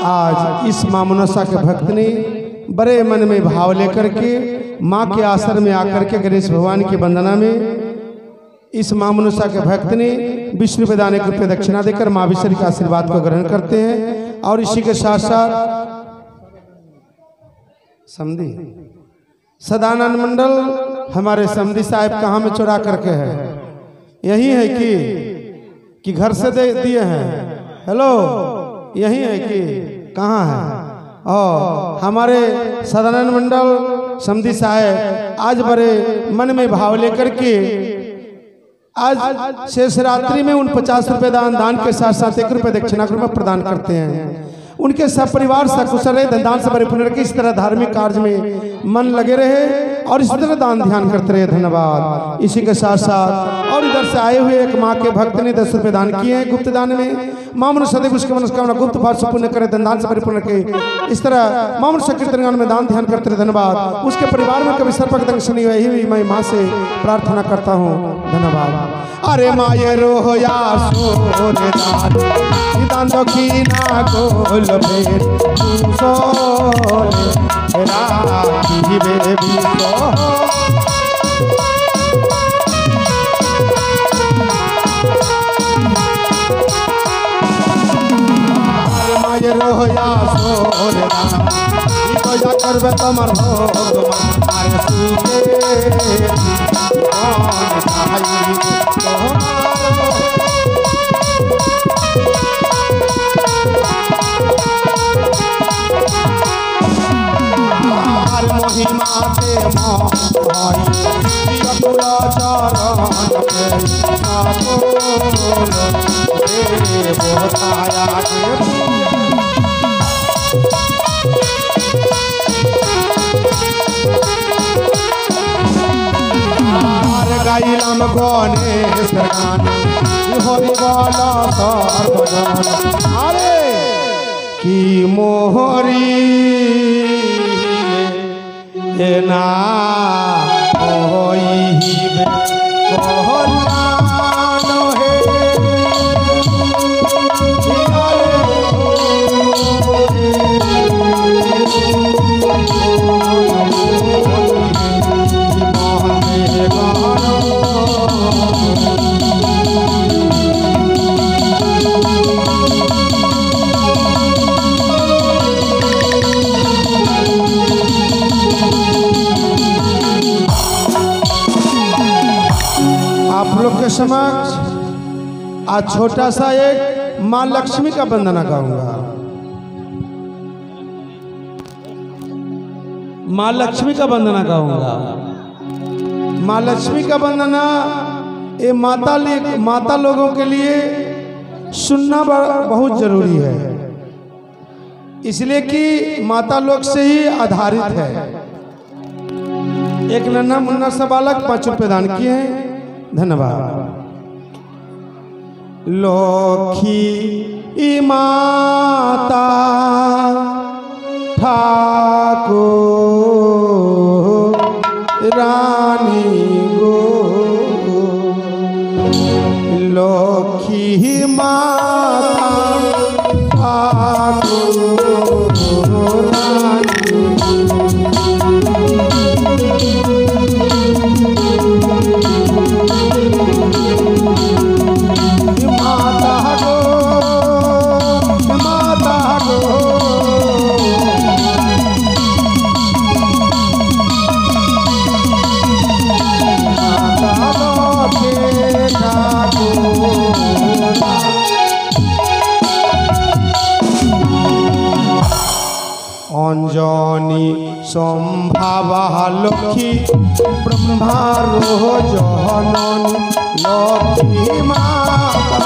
आज इस मां मनसा के भक्त ने बड़े मन में भाव लेकर के मां के आश्रम में आकर के गणेश भगवान की वंदना में इस मां मनसा के भक्त ने विष्णु वेदाने को रुपये दक्षिणा देकर मां विष्णु के आशीर्वाद को ग्रहण करते हैं। और इसी के साथ साथ समधी सदानंद मंडल हमारे समधी साहब कहाँ में चुरा करके है? यही है कि घर से दे दिए हैं? हेलो, यही है कि कहाँ है? और हमारे सदानंद मंडल समधी साहब आज बड़े मन में भाव लेकर के आज शेष रात्रि में उन 50 रुपए दान के साथ साथ 1 रुपये दक्षिणा में प्रदान करते हैं। उनके सब परिवार सकुशल रहे, धन दान से परिपूर्ण रखे, इस तरह धार्मिक कार्य में मन लगे रहे और इस तरह दान ध्यान करते रहे। धन्यवाद। इसी के साथ साथ और इधर से आए हुए एक माँ के भक्त ने 10 रुपये दान किए हैं गुप्त दान में। मां मनसा सदैव उसकी मनोकामना गुप्त भाव से पूर्ण करे, धन दान से परिपूर्ण रखे, इस तरह मां मनसा कीर्तन में दान ध्यान करते रहे। धन्यवाद। उसके परिवार में कभी सर्पक दंश नहीं हुआ, यही मैं माँ से प्रार्थना करता हूँ। धन्यवाद। अरे माये रोया सोरेदान दान दक्षिणा गोल भेट सोले राखी बेबी माये रोया सोरेदान तो जा करबे तमर भगवान मारे सुके महिमा से मोहई पूरा चरण पे बताया गाइलाम गणेश गान हरि बोला सर्वजन अरे की मोहरी ना होइबे कहलान हे के समक्ष आज छोटा सा एक मां लक्ष्मी का वंदना गाऊंगा। मां लक्ष्मी का वंदना गाऊंगा। मां लक्ष्मी का वंदना ये माता लोगों के लिए सुनना बहुत जरूरी है, इसलिए कि माता लोग से ही आधारित है। एक नन्हा मुन्ना सा बालक 5 रुपये दान किए हैं। धन्यवाद। लखी माता ठाकुर रानी गो लखी माता ठाकुर रानी अंजनी संभावा लक्ष्मी ब्रह्मारो जननी लक्ष्मी माता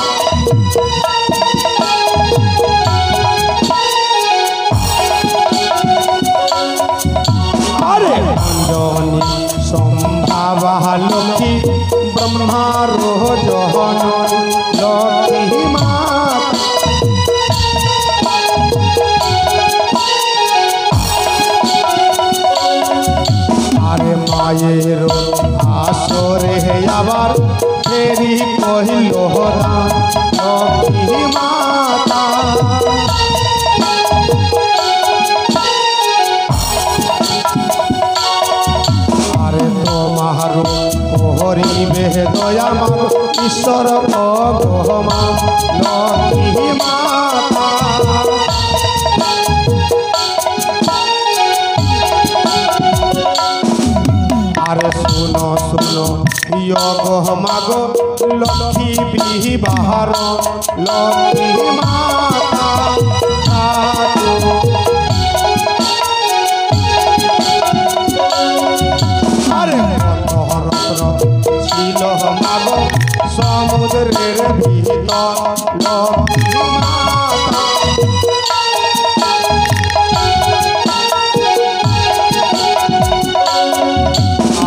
अरे अंजनी संभावा लक्ष्मी ब्रह्मारो जननी लक्ष्मी माता मायेरो आसरे आबार फेरी कहिलो लक्ष्मी माता করিবে দয়া মাগো ঈশ্বর ভগমা লক্ষ্মী মাতা। আরে শুনো শুনো গো মাগো লক্ষ্মী বিবাহর লক্ষ্মী মাতা। আরে ছিল মাগো সমুদ্রের ভিতর লক্ষ্মী মাতা।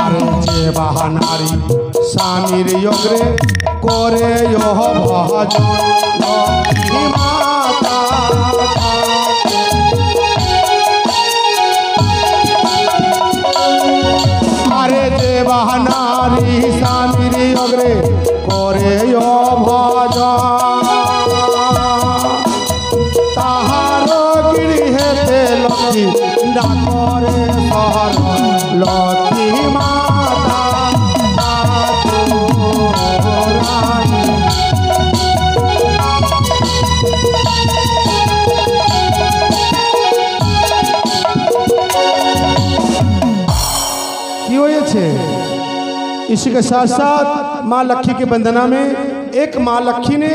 আরে যে বাহানারি স্বামীর অগ্রে করে ভজন লক্ষ্মী মাতা। আরে যে বাহানারি স্বামীর অগ্রে করে ভজন তাহার গৃহেতে লক্ষ্মী ডাকরে শহর লক্ষ্মী মাতা। इसी के साथ साथ माँ लक्ष्मी की वंदना में एक माँ लक्ष्मी ने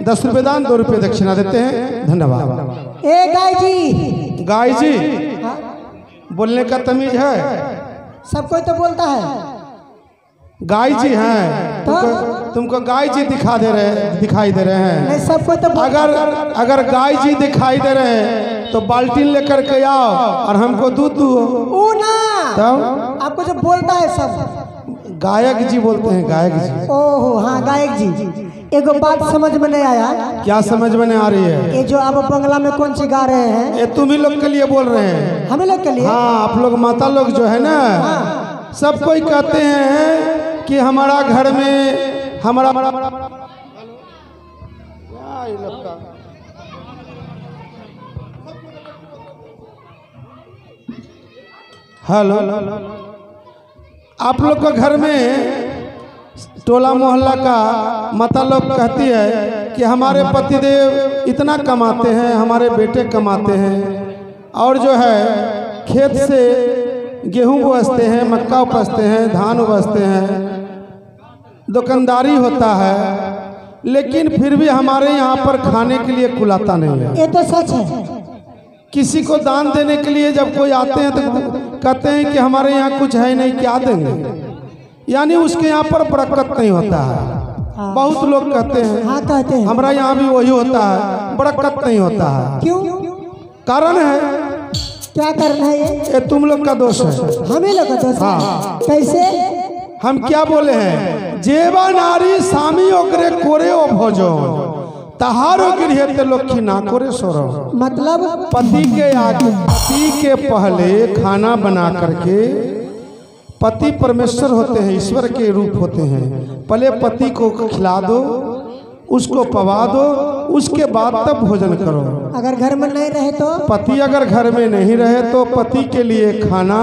10 रुपये दान 2 रुपये दक्षिणा देते हैं। धन्यवाद। ए गाय जी, गाय जी बोलने का तमीज है? सब कोई तो बोलता है। गाय जी हैं तुमको गाय जी दिखाई दे रहे हैं। नहीं, सब कोई तो अगर गाय जी दिखाई दे रहे हैं तो बाल्टीन लेकर के आओ और हमको दूध दो। वो ना तब आपको जो बोलता है सब गायक जी बोलते हैं। गायक जी। ओहो हाँ, गायक जी। एगो बात समझ में नहीं आया। क्या समझ में नहीं आ रही है? ये जो आप बंगला में कौन सी गा रहे हैं? ये तुम ही लोग के लिए बोल रहे हैं। हमें लोग के लिए? हाँ, आप लोग माता लोग जो है ना, सब कोई कहते हैं कि हमारा घर में हमारा हेलो, आप लोग का घर में टोला मोहल्ला का माता लोग कहती है कि हमारे पतिदेव इतना कमाते हैं, हमारे बेटे कमाते हैं, और जो है खेत से गेहूं उपजते हैं, मक्का उपजते हैं, धान उपजते हैं, दुकानदारी होता है, लेकिन फिर भी हमारे यहाँ पर खाने के लिए कुलाता नहीं है। ये तो सच है। किसी को दान देने के लिए जब कोई आते हैं तो कहते हैं कि हमारे यहाँ कुछ है नहीं, क्या देंगे, यानी उसके यहाँ पर बरकत नहीं होता है। बहुत लोग कहते हैं, हाँ कहते हैं, हमारा यहाँ भी वही होता है, बरकत नहीं होता है। क्यों? कारण है, क्या करना है? ये तुम लोग का दोष है। हमें लोग का दोष? हाँ। कैसे? हम क्या बोले हैं? जेवा नारी स्वामी ओकरे कोरे ओ भोजन तहारो गृह लक्ष्मी ना करे सोरो। मतलब पति के आगे, पति के पहले खाना बना करके, पति परमेश्वर होते हैं, ईश्वर के रूप होते हैं, पहले पति को खिला दो, उसको पवा दो, उसके बाद तब भोजन करो। अगर घर में नहीं रहे तो? पति अगर घर में नहीं रहे तो पति के लिए खाना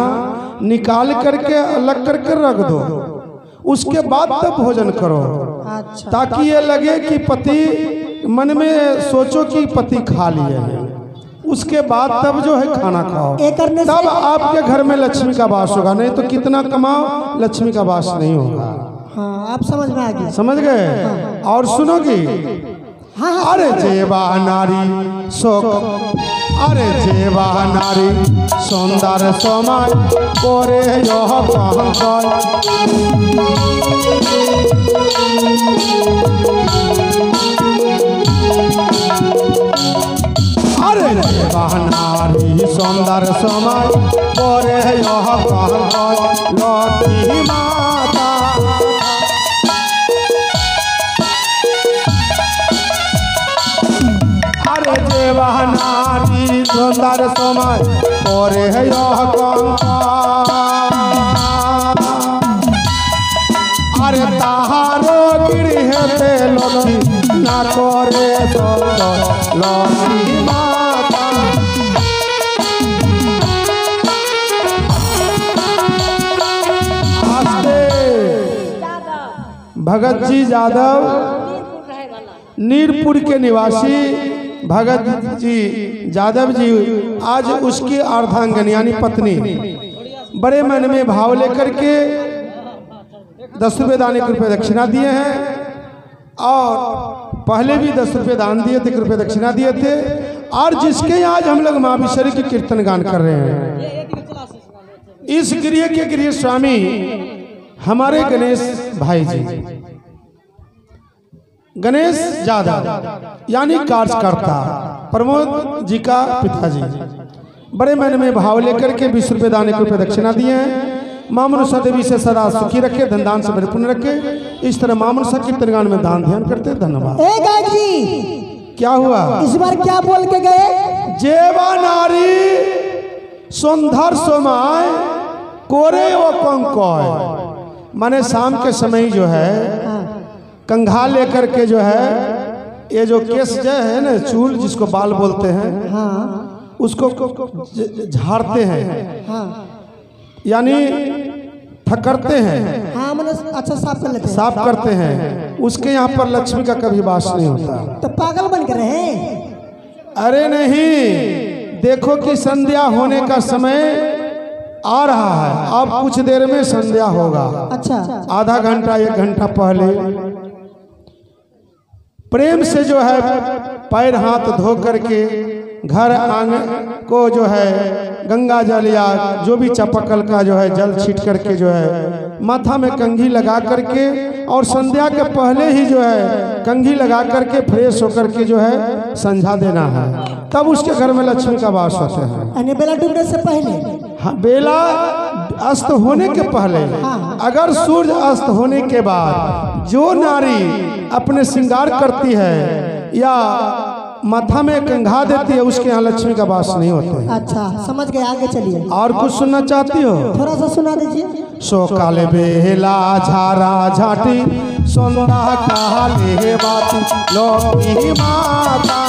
निकाल करके अलग करके रख दो, उसके बाद तब भोजन करो। अच्छा। ताकि ये लगे कि पति, मन में सोचो कि पति खा लिए हैं, उसके बाद तब जो है खाना खाओ, तब आपके घर में लक्ष्मी का वास होगा। नहीं तो कितना कमाओ, लक्ष्मी का वास नहीं होगा। हाँ, आप समझ में आ गए? समझ गए? हाँ। और सुनोगी? हाँ। अरे जेवा नारी शोक, अरे जेवा नारी सुंदर समय करे यह कहकर, अरे जेवा नारी सुंदर समय करे यह कहकर लक्ष्मी माता। अरे जेवा नारी सुंदर समय करे यह अरे ताहारो गृह पे लक्ष्मी ना करे लक्ष्मी माता। भगत जी यादव नीरपुर के निवासी भगत जी यादव जी आज उसकी अर्धांगन यानी पत्नी बड़े मन में भाव लेकर के 10 रुपये दान 1 रुपये दक्षिणा दिए हैं और पहले भी 10 रुपये दान दिए थे, 1 रुपये दक्षिणा दिए थे। और जिसके आज हम लोग माँ विषरी की कीर्तन गान कर रहे हैं, इस गृह के गृह स्वामी हमारे गणेश भाई जी, गणेश यादव यानी कार्यकर्ता प्रमोद जी का पिताजी, बड़े मन में भाव लेकर के 20 रुपये दान 1 रुपये दक्षिणा दिए हैं। मां मनसा देवी से सदा सुखी रखे, धन दान से परिपूर्ण रखे। इस तरह मां मनसा कीर्तन गान में दान ध्यान करते। धन्यवाद। गायक जी क्या हुआ इस बार, क्या बोल के गए? जेवा नारी सुंदर सोमाय कोरे वो कंकोय, माने शाम के समय जो है कंघा लेकर के जो है ये जो केस जो है ना चूल जिसको बाल बोलते हैं, हाँ उसको झाड़ते हैं, हाँ यानी ठकरते हैं, हाँ मैंने अच्छा साफ कर लेते हैं, साफ करते हैं। उसके यहाँ पर लक्ष्मी का कभी वास नहीं होता। तो पागल बन कर रहे हैं? अरे नहीं, देखो कि संध्या होने का समय आ रहा है, अब कुछ देर में संध्या होगा। अच्छा, आधा घंटा 1 घंटा पहले प्रेम से जो है पैर हाथ धो करके घर आंगन को जो है गंगा जल या जो भी चापाकल का जो है जल छीट करके जो है माथा में कंघी लगा करके और संध्या के पहले ही जो है कंघी लगा करके फ्रेश होकर के जो है संझा देना है, तब उसके घर में लक्ष्मी का वास होते हैं। बेला डूबने से पहले? हाँ, बेला अस्त होने के पहले। अगर सूर्य अस्त होने के बाद जो नारी अपने श्रृंगार करती है या माथा में कंघा देती है, उसके यहाँ लक्ष्मी का वास नहीं होते। अच्छा समझ गए, आगे चलिए। और कुछ सुनना चाहती हो? थोड़ा सा सुना दीजिए। सो काले बेला झारा झाटी सोंदा काले बाती लोकी माता,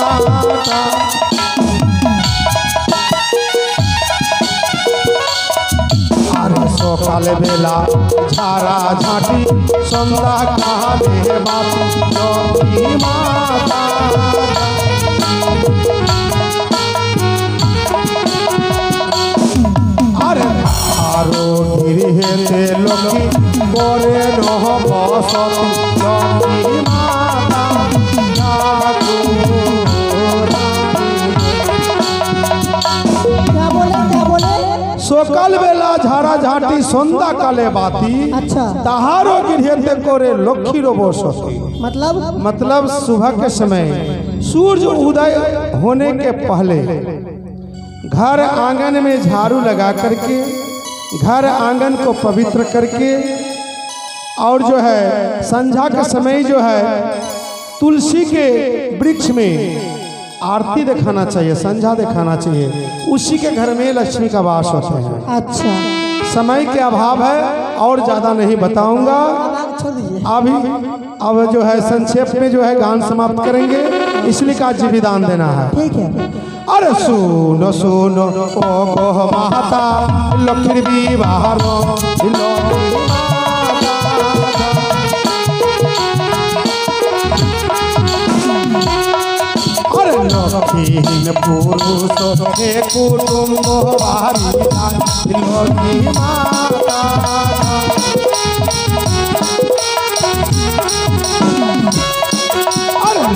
अरे सो काले बेला झारा झाटी सोंदा काले बाती लोकी माता, आरो गिरिहेते लोकी करे नह बसती लोकी माता क्या बोले? सोकल बेला झारा झाटी सोंदा काले बाती, अच्छा, तहारो गिरिहेते करे लोकी रो बसती, मतलब सुबह के समय सूर्य उदय होने के पहले घर आंगन में झाड़ू लगा करके घर आंगन को पवित्र करके और जो है संध्या के समय जो है तुलसी के वृक्ष में आरती दिखाना चाहिए, संध्या दिखाना चाहिए। उसी के घर में लक्ष्मी का वास होते हैं। अच्छा, समय के अभाव है और ज्यादा नहीं बताऊंगा अभी। अब जो है संक्षेप में जो है गान समाप्त करेंगे, इसलिए का जी विधान देना है। ठीक है। अरे सुनो सुनो ओ गो माता लक्ष्मी विवाह लक्ष्मीन पुरुष हे कुटुंब लक्ष्मी माता,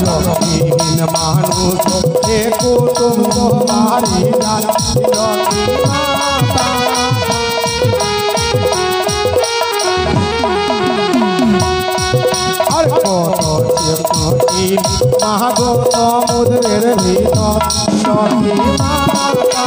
लक्ष्मीन मानुष हे कुटुंब लक्ष्मी माता, महागो समुद्रेर भीतर लक्ष्मी माता,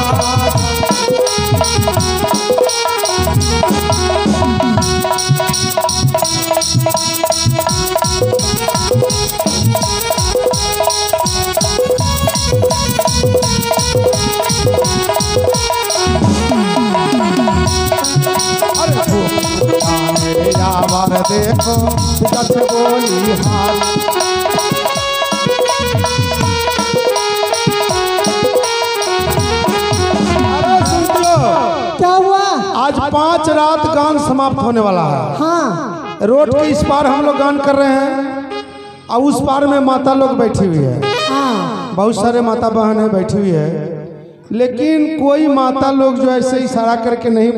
देखो जस बोली हाल, क्या हुआ? आज 5 रात गान समाप्त होने वाला है। हाँ, रोड के इस पार हम लोग गान कर रहे हैं और उस पार में माता लोग बैठी हुई है, बहुत सारे माता बहन है बैठी हुई है, लेकिन कोई माता लोग जो ऐसे इशारा करके नहीं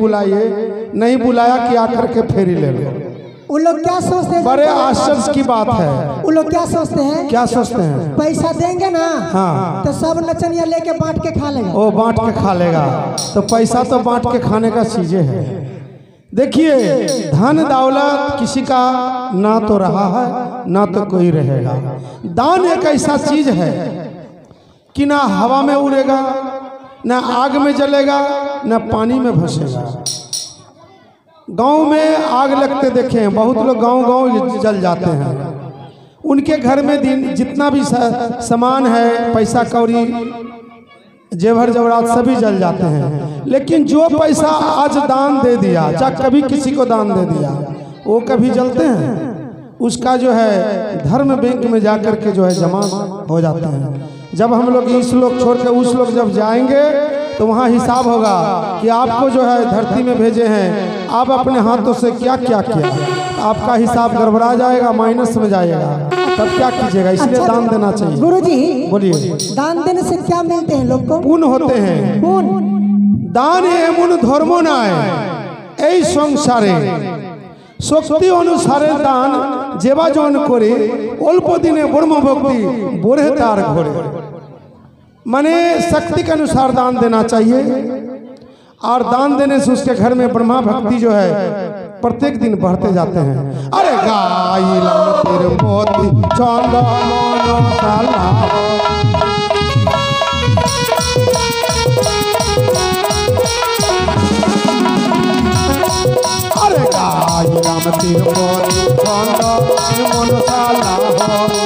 नहीं बुलाया कि आकर के फेरी ले लो। वो लोग क्या सोचते हैं? बड़े आश्चर्य की बात है। वो लोग क्या सोचते हैं? क्या सोचते हैं? पैसा देंगे ना, हाँ, तो सब नचनिया लेके बांट के खा लेगा। वो बांट के खा लेगा, तो पैसा तो बांट के खाने का चीजें है। देखिए, धन दौलत किसी का ना तो रहा है ना तो कोई रहेगा। दान एक ऐसा चीज है कि ना हवा में उड़ेगा, ना आग में जलेगा, ना पानी में भसेगा। गांव में आग लगते देखे हैं, बहुत लोग गांव जल जाते हैं। उनके घर में दिन जितना भी सामान है, पैसा कौड़ी जेवर जवरात सभी जल जाते हैं। लेकिन जो पैसा आज दान दे दिया, चाहे कभी किसी को दान दे दिया, वो कभी जलते हैं? उसका जो है धर्म बैंक में जाकर के जो है जमा हो जाते हैं। जब हम लोग इस लोग छोड़ के उस लोग जब जाएंगे तो वहाँ हिसाब होगा कि आपको जो है धरती में भेजे हैं, आप अपने हाथों से क्या क्या किया। आपका हिसाब गड़बड़ा जाएगा, माइनस में जाएगा, तब क्या कीजिएगा? इसलिए दान देना चाहिए। गुरुजी बोलिए, दान देने से क्या मिलते हैं लोग को? पुण्य होते हैं। दान एमन धर्म नय এই সংসারে শক্তি অনুসারে দান যেবা জন করে অল্প দিনে ব্রহ্ম ভক্তি বড়ে তার ঘরে। माने शक्ति के अनुसार दान देना चाहिए, और दान देने से उसके घर में ब्रह्मा भक्ति जो है प्रत्येक दिन बढ़ते जाते हैं। अरे गाइला तेरे मोती चंदन साला, अरे गाइला तेरे मोती चंदन साला हो।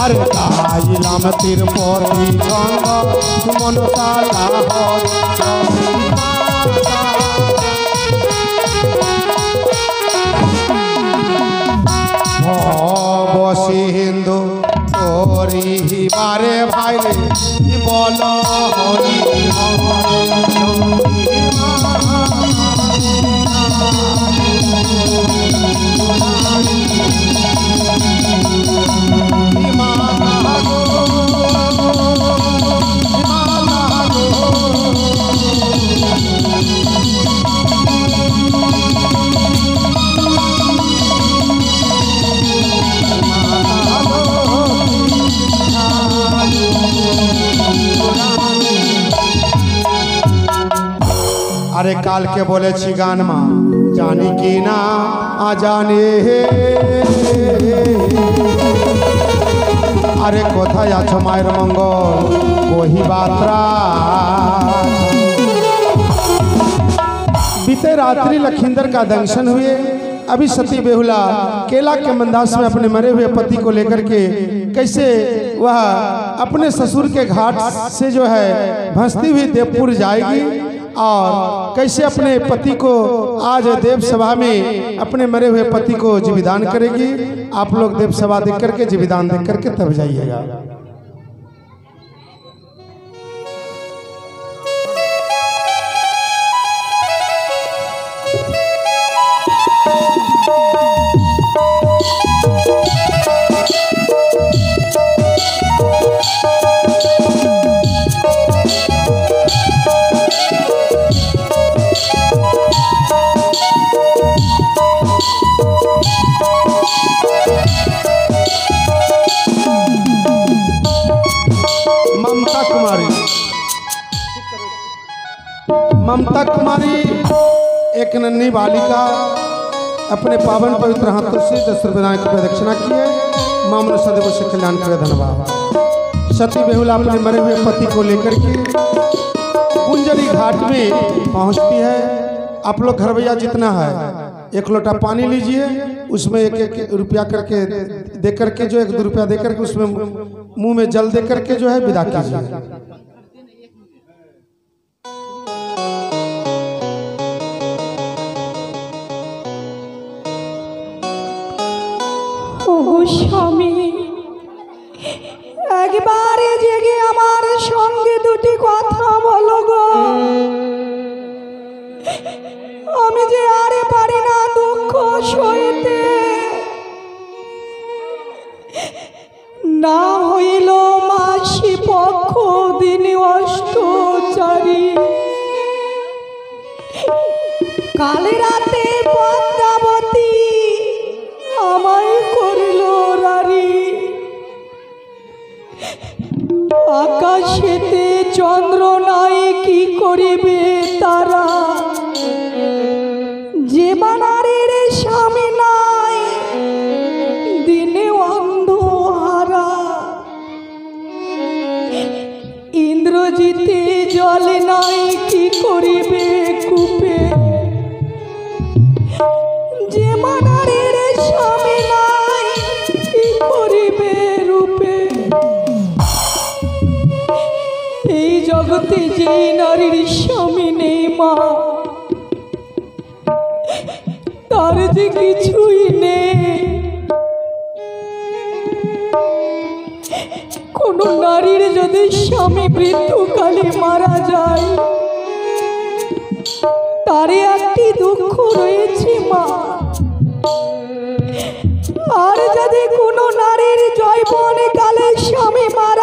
अरे गाइलाम तिरुपति चंद मनसाला सिंधु तोरी बारे भाई बोलो अरे काल के बोले छी गान मा जानी की ना आ जाने अरे कोथा आछो मायर मंगल कोही बात्रा। बीते रात्रि लखींदर का दंशन हुए। अभी सती बेहुला केला के मंदास में अपने मरे हुए पति को लेकर के कैसे वह अपने ससुर के घाट से जो है भंसती हुई देवपुर जाएगी, और कैसे अपने पति को आज देव सभा में अपने मरे हुए पति को जीविदान करेगी। आप लोग देव सभा देख करके जीविदान देख करके तब जाइएगा। ममता कुमारी एक नन्ही बालिका अपने पावन पवित्र हाथों से 10 रुपये की प्रदक्षिणा किए। मामलो सदैव से कल्याण करे। धन्यवाद। सती बेहुला अपने मरे हुए पति को लेकर के कुंजरी घाट में पहुंचती है। आप लोग घर भैया जितना है एक लोटा पानी लीजिए, उसमें एक एक रुपया करके दे करके जो 1-2 रुपया दे करके उसमें मुंह में जल दे करके जो है विदा कीजिए। স্বামী, একবারে জেগে আমার সঙ্গে দুটি কথা বলো গো। আমি যে আরে পারি না দুঃখ সইতে। না হইল মাসি পক্ষ দিন অষ্টচারী, কাল রাতে পদ্মাবতী আমায় করিল রারি। আকাশেতে চন্দ্র নাই কি করিবে তারা, যে বানারের স্বামী নাই দিনে অন্ধহারা। ইন্দ্রজিতে জল নাই কি করিবে কূপে, যে বানারের স্বামী নাই কি করিবে রূপে। এই জগতে যে নারীর স্বামী নেই মা, তার যে কিছুই নেই। কোন নারীর যদি স্বামী মৃত্যুকালে মারা যায়, তারে একটি দুঃখ রয়েছে মা। আর যদি কোনো নারীর যৌবন কালে স্বামী মারা